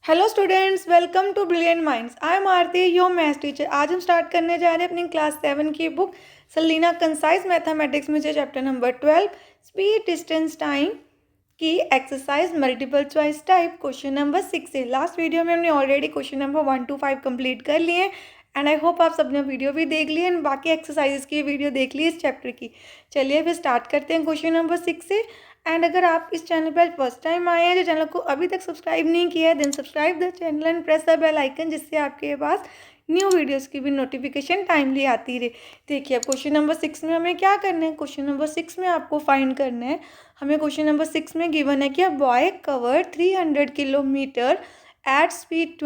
Hello students, welcome to brilliant minds. I am Aarti, your maths teacher. आज हम start करने जा रहे हैं अपनी क्लास 7 की बुक सलीना कंसाइज मैथमेटिक्स में से chapter number 12 speed distance time की exercise multiple choice type question number 6 है। लास्ट वीडियो में हमने already question number 1 to 5 complete कर लिए हैं एंड आई होप आप सबने वीडियो भी देख ली एंड बाकी एक्सरसाइजेस की वीडियो देख ली इस चैप्टर की। चलिए फिर स्टार्ट करते हैं क्वेश्चन नंबर 6 से। एंड अगर आप इस चैनल पर फर्स्ट टाइम आए हैं, जो चैनल को अभी तक सब्सक्राइब नहीं किया है, then subscribe the channel and press the bell icon, जिससे आपके पास न्यू वीडियोस की भी नोटिफिकेशन टाइमली आती रहे। देखिए अब क्वेश्चन नंबर 6 में हमें क्या करना है। क्वेश्चन नंबर 6 में आपको फाइंड करना है, हमें क्वेश्चन नंबर 6 में गिवन है कि a boy cover 300 kilometre at speed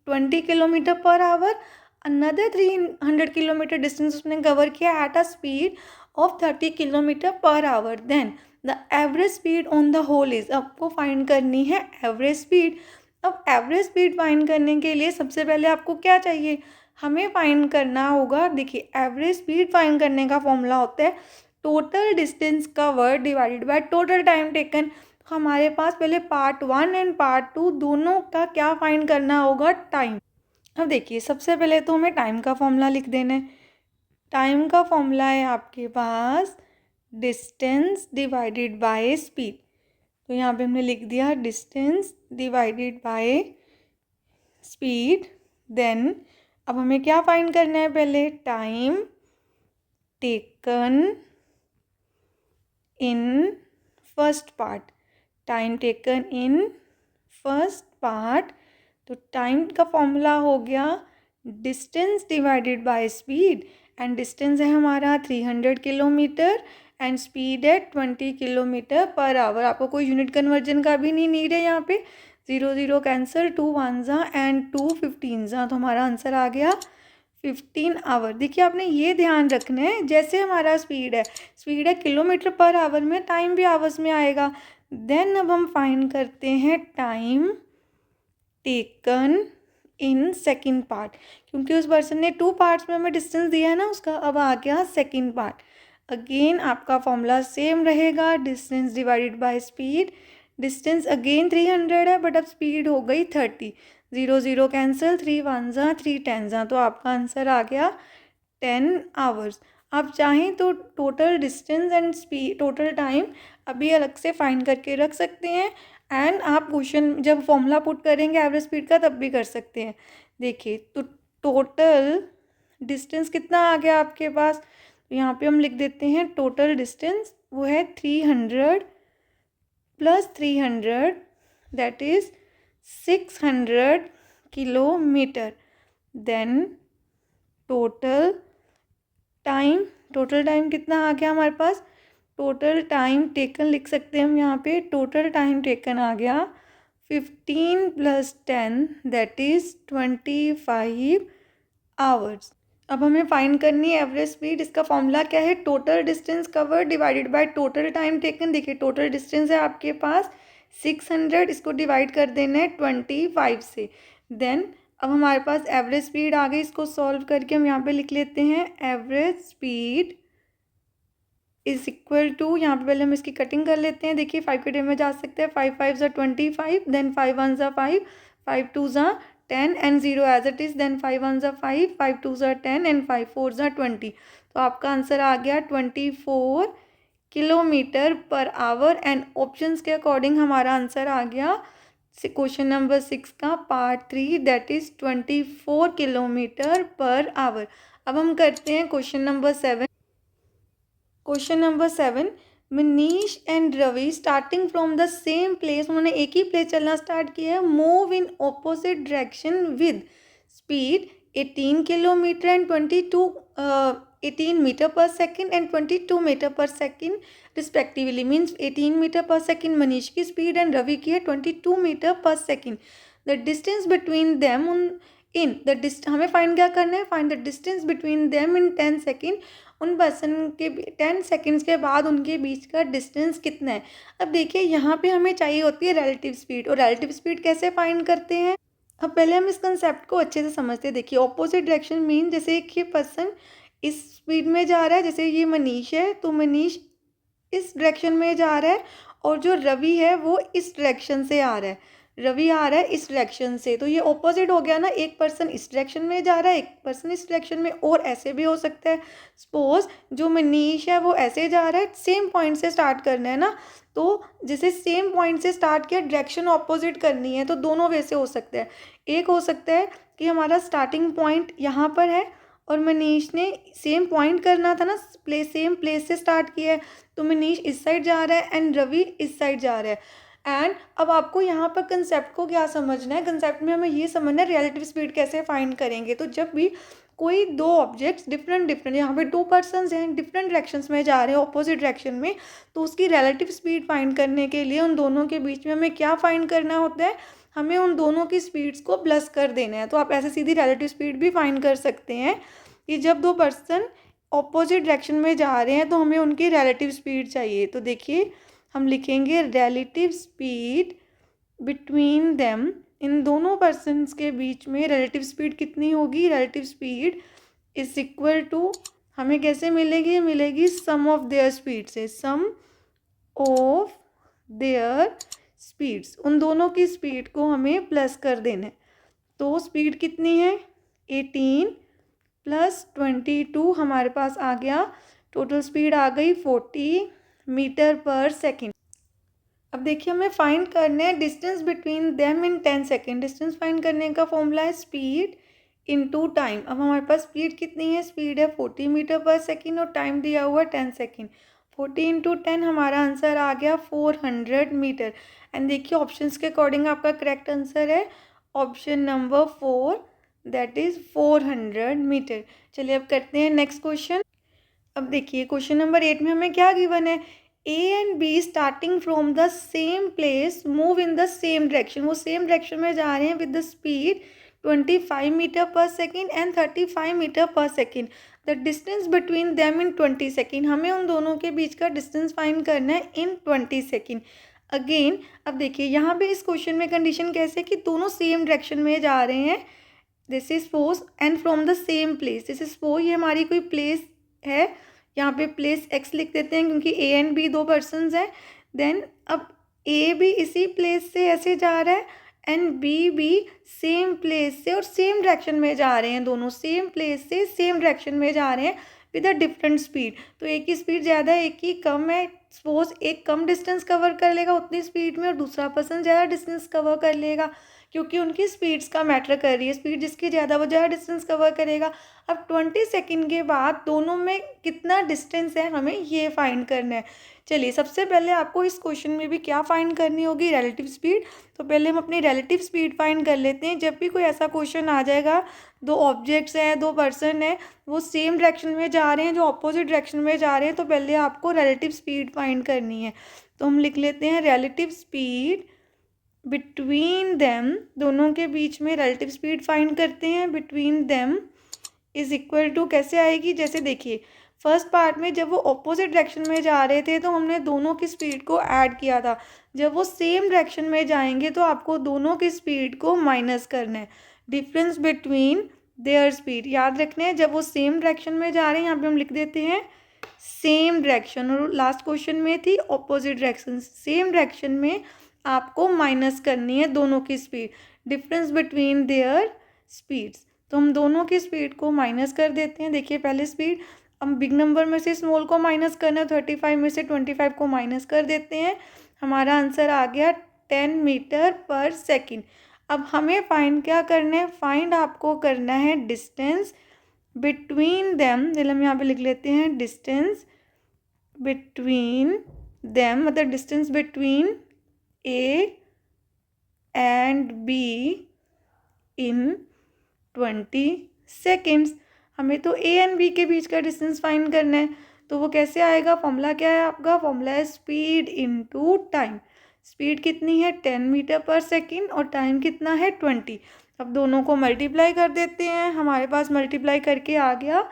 20 kilometre per hour. Another 300 kilometre distance उसने कवर किया at a speed of 30 kilometre per hour. Then the average speed on the whole is, आपको find करनी है average speed. अब average speed find करने के लिए सबसे पहले आपको क्या चाहिए, हमें फाइंड करना होगा। देखिए एवरेज स्पीड फाइंड करने का फॉर्मूला होता है total distance covered divided by total time taken. हमारे पास पहले पार्ट 1 एंड पार्ट 2 दोनों का क्या फाइंड करना होगा, टाइम। अब देखिए सबसे पहले तो हमें टाइम का फॉर्मूला लिख देना है। टाइम का फॉर्मूला है आपके पास डिस्टेंस डिवाइडेड बाय स्पीड। तो यहाँ पे हमने लिख दिया distance divided by speed. Then अब हमें क्या फाइंड करना है, पहले time taken in first part. Time taken in first part, तो टाइम का फॉर्मूला हो गया distance divided by speed. And distance है हमारा 300 किलोमीटर एंड स्पीड है 20 किलोमीटर पर आवर। आपको कोई यूनिट कन्वर्जन का भी नहीं नीड है। यहाँ पे 0 0 कैंसिल, 2 1 जा एंड 2 15 जा, तो हमारा आंसर आ गया 15 आवर। देखिए आपने ये ध्यान रखना है, जैसे हमारा स्पीड है किलोमीटर पर आवर में, टाइम भी आवर्स में आएगा। देन अब हम फाइंड करते हैं time taken in second part, क्योंकि उस पर्सन ने 2 पार्ट्स में हमें डिस्टेंस दिया है ना उसका। अब आ गया सेकेंड पार्ट। अगेन आपका फॉर्मूला सेम रहेगा, distance divided by speed. Distance again 300 है बट अब स्पीड हो गई 30। 0 0 कैंसिल, 3 1 जा 3 10 जा, तो आपका आंसर आ गया 10 आवर्स। आप चाहें तो total distance and speed, total time अभी अलग से फाइंड करके रख सकते हैं एंड आप क्वेश्चन जब फॉर्मूला पुट करेंगे एवरेज स्पीड का तब भी कर सकते हैं। देखिए तो टोटल डिस्टेंस कितना आ गया आपके पास, तो यहाँ पे हम लिख देते हैं टोटल डिस्टेंस वो है 300 plus 300 that is 600 kilometre. Then total time कितना आ गया हमारे पास, टोटल टाइम टेकन लिख सकते हैं हम यहाँ पे। टोटल टाइम टेकन आ गया 15 प्लस 10 दैट इज 25 आवर्स। अब हमें फाइंड करनी है एवरेज स्पीड। इसका फॉर्मूला क्या है, total distance cover divided by total time taken. देखिए टोटल डिस्टेंस है आपके पास 600, इसको डिवाइड कर देना है 25 से। देन अब हमारे पास एवरेज स्पीड आ गई, इसको सॉल्व करके हम यहाँ पे लिख लेते हैं average speed is equal to, यहाँ पे पहले हम इसकी कटिंग कर लेते हैं। देखिए 5 के डे में जा सकते हैं, 5 5 ज़ा 25, देन 5 1 ज़ा 5, 5 2 ज़ा 10 and 0 as it is. Then 5 1 ज़ा 5, 5 2 ज़ा 10 एंड 5 4 ज़ा 20। तो आपका आंसर आ गया 24 kilometre per hour. And options के अकॉर्डिंग हमारा आंसर आ गया क्वेश्चन नंबर 6 का part 3 that is 24 kilometre per hour. अब हम करते हैं question number 7। Question number 7, Manish and Ravi starting from the same place, उन्होंने एक ही प्लेस चलना स्टार्ट किया है। Move in opposite direction with speed 18 kilometre and 18 metre per second and 22 metre per second respectively. Means 18 metre per second Manish की speed and Ravi की है 22 metre per second. The distance between them हमें find क्या करना है, find the distance between them in 10 second. उन person के 10 seconds के बाद उनके बीच का डिस्टेंस कितना है। अब देखिए यहाँ पे हमें चाहिए होती है रिलेटिव स्पीड, और रिलेटिव स्पीड कैसे फाइंड करते हैं। अब पहले हम इस कंसेप्ट को अच्छे से समझते हैं। देखिए ऑपोजिट डायरेक्शन मीन जैसे एक ये पर्सन इस स्पीड में जा रहा है, जैसे ये मनीष है तो मनीष इस डायरेक्शन में जा रहा है और जो रवि है वो इस डायरेक्शन से आ रहा है। रवि आ रहा है इस डायरेक्शन से, तो ये ऑपोजिट हो गया ना, एक पर्सन इस डायरेक्शन में जा रहा है, एक पर्सन इस डायरेक्शन में, और ऐसे भी हो सकता है। सपोज जो मनीष है वो ऐसे जा रहा है, सेम पॉइंट से स्टार्ट करना है ना, तो जैसे सेम पॉइंट से स्टार्ट किया, डायरेक्शन ऑपोजिट करनी है, तो दोनों वैसे हो सकते हैं। एक हो सकता है कि हमारा स्टार्टिंग पॉइंट यहाँ पर है और मनीष ने सेम पॉइंट करना था ना, सेम प्लेस से स्टार्ट किया है, तो मनीष इस साइड जा रहा है एंड रवि इस साइड जा रहा है। एंड अब आपको यहाँ पर कंसेप्ट को क्या समझना है, कंसेप्ट में हमें ये समझना है रिलेटिव स्पीड कैसे फाइंड करेंगे। तो जब भी कोई दो ऑब्जेक्ट्स डिफरेंट यहाँ पे दो पर्सन्स हैं, डिफरेंट डायरेक्शंस में जा रहे हैं, ऑपोजिट डायरेक्शन में, तो उसकी रिलेटिव स्पीड फाइंड करने के लिए उन दोनों के बीच में हमें क्या फाइंड करना होता है, हमें उन दोनों की स्पीड्स को प्लस कर देना है। तो आप ऐसे सीधी रिलेटिव स्पीड भी फाइंड कर सकते हैं कि जब दो पर्सन ऑपोजिट डायरेक्शन में जा रहे हैं तो हमें उनकी रिलेटिव स्पीड चाहिए। तो देखिए हम लिखेंगे रिलेटिव स्पीड बिटवीन देम, इन दोनों पर्सन्स के बीच में रिलेटिव स्पीड कितनी होगी, relative speed is equal to, हमें कैसे मिलेगी, मिलेगी सम ऑफ देयर स्पीड से, सम ऑफ देयर स्पीड्स, उन दोनों की स्पीड को हमें प्लस कर देना है। तो स्पीड कितनी है 18 प्लस 22 हमारे पास आ गया, टोटल स्पीड आ गई 40 मीटर पर सेकेंड। अब देखिए हमें फाइंड करना है डिस्टेंस बिटवीन देम इन 10 सेकेंड। डिस्टेंस फाइंड करने का फॉर्मूला है स्पीड इनटू टाइम। अब हमारे पास स्पीड कितनी है, स्पीड है 40 मीटर पर सेकेंड और टाइम दिया हुआ 10 सेकेंड। 40 इंटू 10 हमारा आंसर आ गया 400 मीटर। एंड देखिए ऑप्शंस के अकॉर्डिंग आपका करेक्ट आंसर है option number 4, that is 400 metre. चलिए अब करते हैं नेक्स्ट क्वेश्चन। अब देखिए क्वेश्चन नंबर 8 में हमें क्या गिवन है, A and B starting from the same place move in the same direction, वो सेम डायरेक्शन में जा रहे हैं with the speed 25 metre per second and 35 metre per second. The distance between them in 20 second, हमें उन दोनों के बीच का डिस्टेंस फाइंड करना है इन 20 सेकेंड। अगेन अब देखिए यहाँ पे इस क्वेश्चन में कंडीशन कैसे कि दोनों सेम डायरेक्शन में जा रहे हैं, this is suppose, and from the same place, this is suppose ये हमारी कोई प्लेस है, यहाँ पे प्लेस एक्स लिख देते हैं क्योंकि ए एंड बी दो पर्सन्स हैं। देन अब ए भी इसी प्लेस से ऐसे जा रहा है एंड बी भी सेम प्लेस से और सेम डायरेक्शन में जा रहे हैं, दोनों सेम प्लेस से सेम डायरेक्शन में जा रहे हैं विद अ डिफरेंट स्पीड। तो एक की स्पीड ज़्यादा है, एक की कम है। सपोज एक कम डिस्टेंस कवर कर लेगा उतनी स्पीड में और दूसरा पर्सन ज़्यादा डिस्टेंस कवर कर लेगा, क्योंकि उनकी स्पीड्स का मैटर कर रही है, स्पीड जिसकी ज़्यादा वो ज़्यादा डिस्टेंस कवर करेगा। अब 20 सेकेंड के बाद दोनों में कितना डिस्टेंस है हमें ये फाइंड करना है। चलिए सबसे पहले आपको इस क्वेश्चन में भी क्या फाइंड करनी होगी, रिलेटिव स्पीड। तो पहले हम अपनी रिलेटिव स्पीड फाइंड कर लेते हैं। जब भी कोई ऐसा क्वेश्चन आ जाएगा, दो ऑब्जेक्ट्स हैं, दो पर्सन हैं, वो सेम डायरेक्शन में जा रहे हैं, जो अपोजिट डायरेक्शन में जा रहे हैं, तो पहले आपको रिलेटिव स्पीड फाइंड करनी है। तो हम लिख लेते हैं रिलेटिव स्पीड बिटवीन देम, दोनों के बीच में रिलेटिव स्पीड फाइंड करते हैं, between them is equal to कैसे आएगी, जैसे देखिए फर्स्ट पार्ट में जब वो ऑपोजिट डायरेक्शन में जा रहे थे तो हमने दोनों की स्पीड को ऐड किया था, जब वो सेम डायरेक्शन में जाएंगे तो आपको दोनों की स्पीड को माइनस करना है, डिफरेंस बिटवीन देयर स्पीड याद रखना है। जब वो सेम डायरेक्शन में जा रहे हैं यहाँ पे हम लिख देते हैं सेम डायरेक्शन, और लास्ट क्वेश्चन में थी ऑपोजिट डायरेक्शन, सेम डायरेक्शन में आपको माइनस करनी है दोनों की speed, difference between their speeds. तो हम दोनों की स्पीड को माइनस कर देते हैं। देखिए पहले स्पीड, हम बिग नंबर में से स्मॉल को माइनस करना है, 35 में से 25 को माइनस कर देते हैं, हमारा आंसर आ गया 10 मीटर पर सेकेंड। अब हमें फाइंड क्या करना है, फाइंड आपको करना है डिस्टेंस बिटवीन देम, हम यहाँ पे लिख लेते हैं डिस्टेंस बिटवीन देम, मतलब distance between A and be in 20 seconds. हमें तो ए एंड बी के बीच का डिस्टेंस फाइंड करना है, तो वो कैसे आएगा, फॉर्मूला क्या है आपका, फॉर्मूला है स्पीड इनटू टाइम। स्पीड कितनी है 10 मीटर पर सेकेंड और टाइम कितना है 20। अब दोनों को मल्टीप्लाई कर देते हैं, हमारे पास मल्टीप्लाई करके आ गया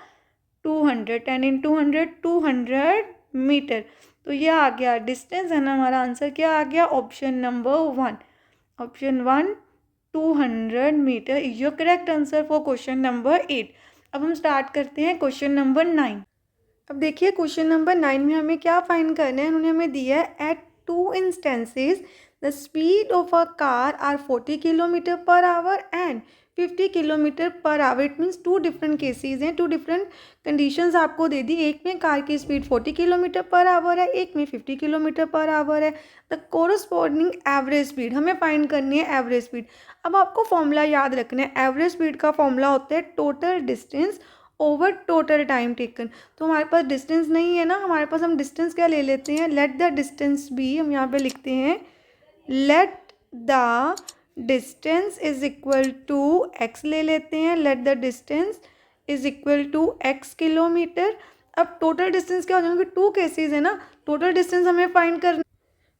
200, 10 इंटू 100 200 मीटर। तो ये आ गया डिस्टेंस है ना, हमारा आंसर क्या आ गया, option number 1, option 1 200 metre is your correct answer for question number 8। अब हम स्टार्ट करते हैं क्वेश्चन नंबर 9। अब देखिए क्वेश्चन नंबर 9 में हमें क्या फाइंड करना है, उन्होंने हमें दिया है at 2 instances the speed of a car are 40 kilometre per hour and 50 kilometre per hour. It means two different cases हैं, टू डिफरेंट कंडीशंस आपको दे दी. एक में कार की स्पीड 40 किलोमीटर पर आवर है, एक में 50 किलोमीटर पर आवर है. द कोरस्पॉन्डिंग एवरेज स्पीड, हमें फाइंड करनी है एवरेज स्पीड. अब आपको फॉर्मूला याद रखना है. एवरेज स्पीड का फॉर्मूला होता है total distance over total time taken. तो हमारे पास डिस्टेंस नहीं है ना, हमारे पास हम डिस्टेंस क्या ले लेते हैं, लेट द डिस्टेंस बी. हम यहाँ पे लिखते हैं let the distance is equal to x ले लेते हैं. Let the distance is equal to x kilometre. अब टोटल डिस्टेंस क्या हो जाएगा, टू केसेस है ना, टोटल डिस्टेंस हमें फाइंड करना.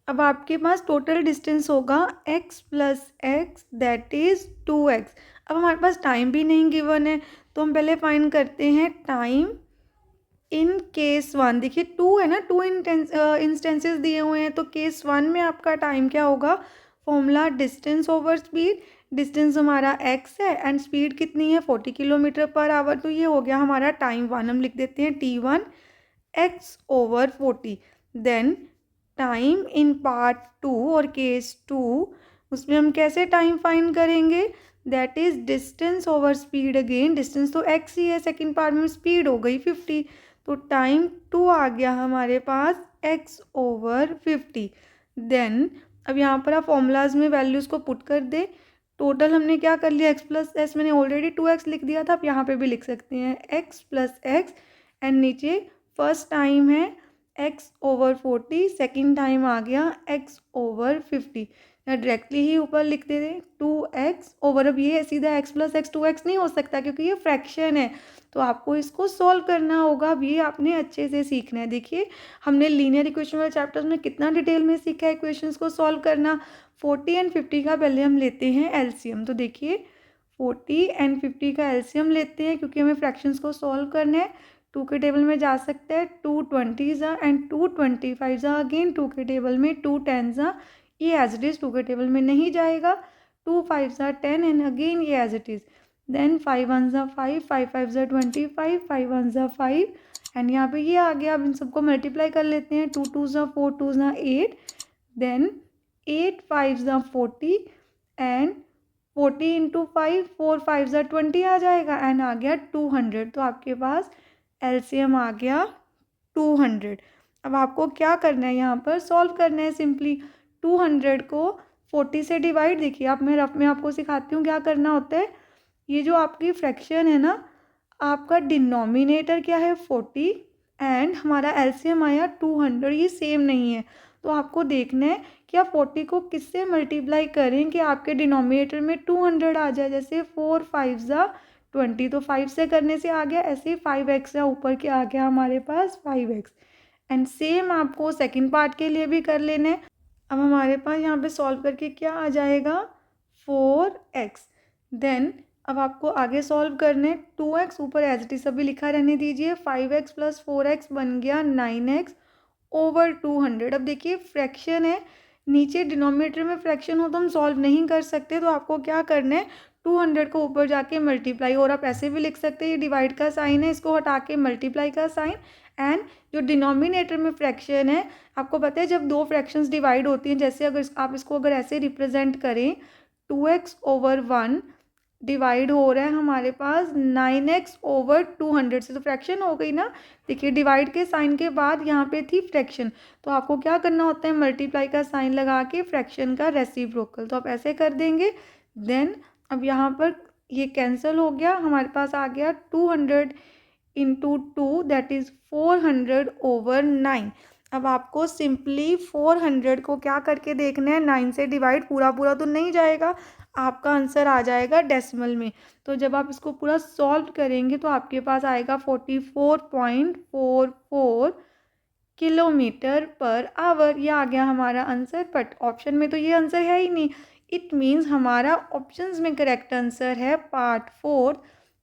अब आपके पास टोटल डिस्टेंस होगा x plus x that is 2x. अब हमारे पास टाइम भी नहीं गिवन है, तो हम पहले फाइंड करते हैं टाइम इन केस वन. देखिए टू है ना, टू इंस्टेंसेस दिए हुए हैं, तो केस वन में आपका टाइम क्या होगा, formula distance over speed. Distance हमारा x है एंड स्पीड कितनी है 40 किलोमीटर पर आवर. तो ये हो गया हमारा टाइम वन. हम लिख देते हैं t1 x over 40. Then time in part two और केस टू, उसमें हम कैसे टाइम फाइंड करेंगे, that is distance over speed. Again distance तो x ही है, सेकेंड पार्ट में स्पीड हो गई 50, तो टाइम टू आ गया हमारे पास x ओवर 50. देन अब यहाँ पर आप फॉर्मूलाज में वैल्यूज़ को पुट कर दे. टोटल हमने क्या कर लिया, x प्लस एस, मैंने ऑलरेडी 2x लिख दिया था, आप यहाँ पे भी लिख सकते हैं x प्लस एक्स. एंड नीचे फर्स्ट टाइम है x ओवर 40, सेकेंड टाइम आ गया x ओवर 50. या डायरेक्टली ही ऊपर लिख दे 2x ओवर, अब ये सीधा x प्लस एक्स 2x नहीं हो सकता क्योंकि ये फ्रैक्शन है, तो आपको इसको सॉल्व करना होगा. अब ये आपने अच्छे से सीखना है. देखिए हमने लीनियर इक्वेशन वाले चैप्टर्स में कितना डिटेल में सीखा है इक्वेशंस को सॉल्व करना. 40 एंड 50 का पहले हम लेते हैं एलसीएम. तो देखिए 40 एंड 50 का एलसीएम लेते हैं क्योंकि हमें फ्रैक्शंस को सॉल्व करना है. टू के टेबल में जा सकता है, 2 20 एंड 2 25 अगेन टू के टेबल में, 2 10 ये एज इट इज़ टू के टेबल में नहीं जाएगा. 2 5 10 एंड अगेन ये as it is. Then 5 1 5, 5 5 25, 5 1 5 and यहाँ पे ये आ गया. अब इन सबको मल्टीप्लाई कर लेते हैं. 2 2 4, 2 8, देन 8 5 40 एंड 40 इंटू 5, 4 5 20 आ जाएगा एंड आ गया 200. तो आपके पास एलसीएम आ गया 200. अब आपको क्या करना है, यहाँ पर सॉल्व करना है. सिंपली 200 को 40 से डिवाइड. देखिए आप, मैं रफ में आपको सिखाती हूँ क्या करना होता है. ये जो आपकी फ्रैक्शन है ना, आपका डिनोमिनेटर क्या है 40 एंड हमारा एलसीएम आया 200, ये सेम नहीं है. तो आपको देखना है कि आप 40 को किससे मल्टीप्लाई करें कि आपके डिनोमिनेटर में 200 आ जाए. जैसे 4 5 20, तो 5 से करने से आ गया, ऐसे ही 5x ऊपर के आ गया हमारे पास 5x. एंड सेम आपको सेकंड पार्ट के लिए भी कर लेना है. अब हमारे पास यहाँ पे सॉल्व करके क्या आ जाएगा 4x. देन अब आपको आगे सॉल्व करने 2x ऊपर एज इट इज अभी लिखा रहने दीजिए. 5x प्लस 4x बन गया 9x ओवर 200. अब देखिए फ्रैक्शन है, नीचे डिनोमिनेटर में फ्रैक्शन हो तो हम सॉल्व नहीं कर सकते, तो आपको क्या करना है 200 को ऊपर जाके मल्टीप्लाई, और आप ऐसे भी लिख सकते हैं ये डिवाइड का साइन है, इसको हटा के मल्टीप्लाई का साइन. एंड जो डिनोमिनेटर में फ्रैक्शन है, आपको पता है जब दो फ्रैक्शंस डिवाइड होती हैं, जैसे अगर आप इसको अगर ऐसे रिप्रेजेंट करें 2x ओवर 1 डिवाइड हो रहा है हमारे पास 9x ओवर 200 से, तो फ्रैक्शन हो गई ना. देखिए डिवाइड के साइन के बाद यहाँ पे थी फ्रैक्शन, तो आपको क्या करना होता है मल्टीप्लाई का साइन लगा के फ्रैक्शन का रेसिप्रोकल, तो आप ऐसे कर देंगे. देन अब यहाँ पर ये कैंसिल हो गया, हमारे पास आ गया 200 इंटू 2 दैट इज़ 400 ओवर 9. अब आपको सिंपली 400 को क्या करके देखना है, 9 से डिवाइड. पूरा पूरा तो नहीं जाएगा, आपका आंसर आ जाएगा डेसिमल में. तो जब आप इसको पूरा सॉल्व करेंगे तो आपके पास आएगा 44.44 किलोमीटर पर आवर. ये आ गया हमारा आंसर, बट ऑप्शन में तो ये आंसर है ही नहीं. इट मीन्स हमारा ऑप्शंस में करेक्ट आंसर है part 4,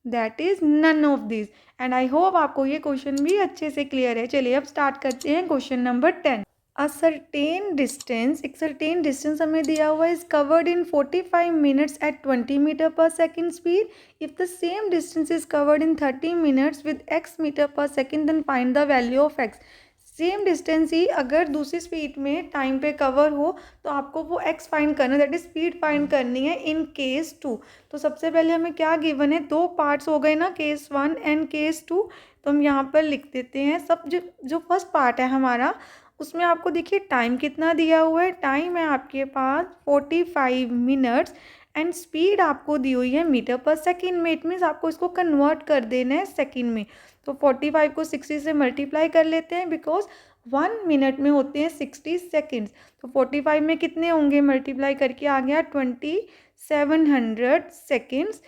that is none of this. And I hope आपको ये क्वेश्चन भी अच्छे से क्लियर है. चलिए अब स्टार्ट करते हैं question number 10. A certain distance, एक सर्टेन डिस्टेंस हमें दिया हुआ है, is covered in 45 minutes at 20 metre per second speed. If the same distance is covered in 30 minutes with x metre per second, then find the value of x. Same distance ही अगर दूसरी speed में time पे cover हो तो आपको वो x find करना है, दैट इज स्पीड फाइंड करनी है इन केस 2। तो सबसे पहले हमें क्या गिवन है, दो पार्ट्स हो गए ना, केस 1 एंड केस 2। तो हम यहाँ पर लिख देते हैं सब। जो फर्स्ट पार्ट है हमारा, उसमें आपको देखिए टाइम कितना दिया हुआ है, टाइम है आपके पास 45 मिनट्स एंड स्पीड आपको दी हुई है मीटर पर सेकेंड में। इट मीन्स आपको इसको कन्वर्ट कर देना है सेकेंड में। तो 45 को 60 से मल्टीप्लाई कर लेते हैं, बिकॉज 1 मिनट में होते हैं 60 सेकेंड्स। तो 45 में कितने होंगे, मल्टीप्लाई करके आ गया 2700 सेकेंड्स।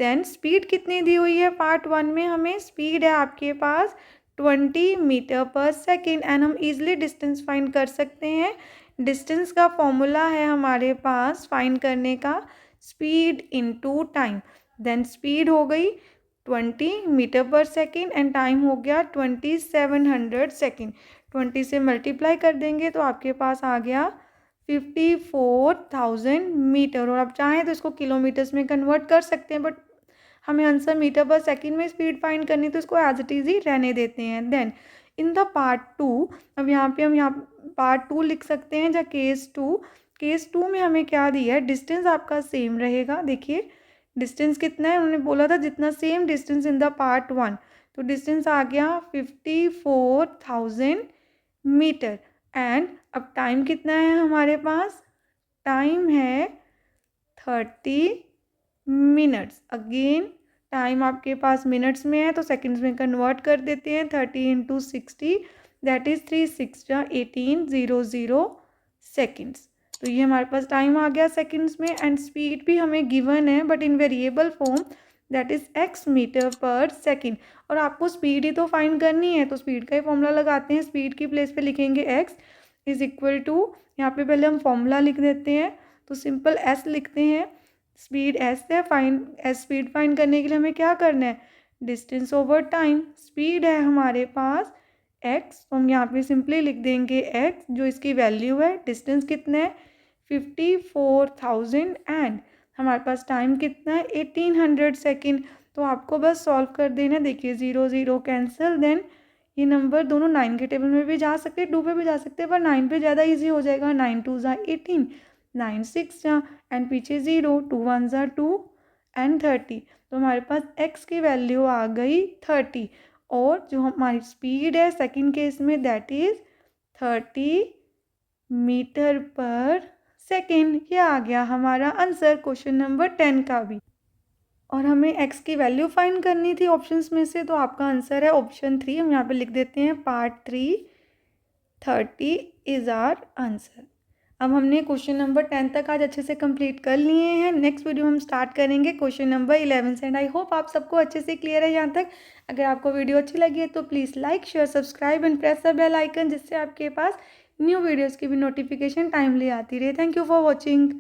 देन स्पीड कितनी दी हुई है पार्ट 1 में, हमें स्पीड है आपके पास 20 मीटर पर सेकेंड। एंड हम इजिली डिस्टेंस फाइंड कर सकते हैं। डिस्टेंस का फॉर्मूला है हमारे पास फाइंड करने का, speed into time. Then speed हो गई 20 metre per second and time हो गया 2700 सेकेंड। 20 से मल्टीप्लाई कर देंगे तो आपके पास आ गया 54,000 मीटर। और आप चाहें तो इसको किलोमीटर्स में कन्वर्ट कर सकते हैं, बट हमें आंसर मीटर पर सेकेंड में स्पीड फाइंड करनी, तो इसको एज इट इज ही रहने देते हैं। देन इन द पार्ट 2, अब यहाँ पे हम यहाँ पार्ट 2 लिख सकते हैं या केस 2। केस 2 में हमें क्या दिया है, डिस्टेंस आपका सेम रहेगा। देखिए डिस्टेंस कितना है, उन्होंने बोला था जितना same distance in the part 1। तो डिस्टेंस आ गया 54,000 मीटर। एंड अब टाइम कितना है हमारे पास, टाइम है 30 मिनट्स। अगेन टाइम आपके पास मिनट्स में है तो सेकंड्स में कन्वर्ट कर देते हैं। 30 इंटू 60 दैट इज 3 6 1800 सेकेंड्स। तो ये हमारे पास टाइम आ गया सेकंड्स में। एंड स्पीड भी हमें गिवन है but in variable form, that is x metre per second. और आपको स्पीड ही तो फाइंड करनी है, तो स्पीड का ही फॉर्मूला लगाते हैं। स्पीड की प्लेस पे लिखेंगे एक्स इज इक्वल टू, यहाँ पे पहले हम फॉर्मूला लिख देते हैं, तो सिंपल एस लिखते हैं। स्पीड एस है, स्पीड फाइंड करने के लिए हमें क्या करना है, डिस्टेंस ओवर टाइम। स्पीड है हमारे पास एक्स, तो हम यहाँ पे सिंपली लिख देंगे एक्स जो इसकी वैल्यू है। डिस्टेंस कितना है 54,000 एंड हमारे पास टाइम कितना है 1800 सेकेंड। तो आपको बस सॉल्व कर देना। देखिए 0 0 कैंसिल, देन ये नंबर दोनों 9 के टेबल में भी जा सकते हैं, 2 पे भी जा सकते हैं, पर 9 पे ज़्यादा इजी हो जाएगा। 9 2 ज़ा 18, 9 6 जा एंड पीछे 0, 2 1 ज़ा 2 एंड 30। तो हमारे पास x की वैल्यू आ गई 30। और जो हमारी स्पीड है सेकंड केस में, that is 30 metre per second. ये आ गया हमारा आंसर क्वेश्चन नंबर 10 का भी। और हमें x की वैल्यू फाइंड करनी थी ऑप्शंस में से, तो आपका आंसर है ऑप्शन 3। हम यहाँ पे लिख देते हैं पार्ट 3, 30 इज आर आंसर। अब हमने क्वेश्चन नंबर 10 तक आज अच्छे से कंप्लीट कर लिए हैं। नेक्स्ट वीडियो हम स्टार्ट करेंगे क्वेश्चन नंबर 11 से। एंड आई होप आप सबको अच्छे से क्लियर है यहाँ तक। अगर आपको वीडियो अच्छी लगी है तो please like share subscribe and press the bell icon, जिससे आपके पास न्यू वीडियोज़ की भी नोटिफिकेशन टाइमली आती रहे। Thank you for watching.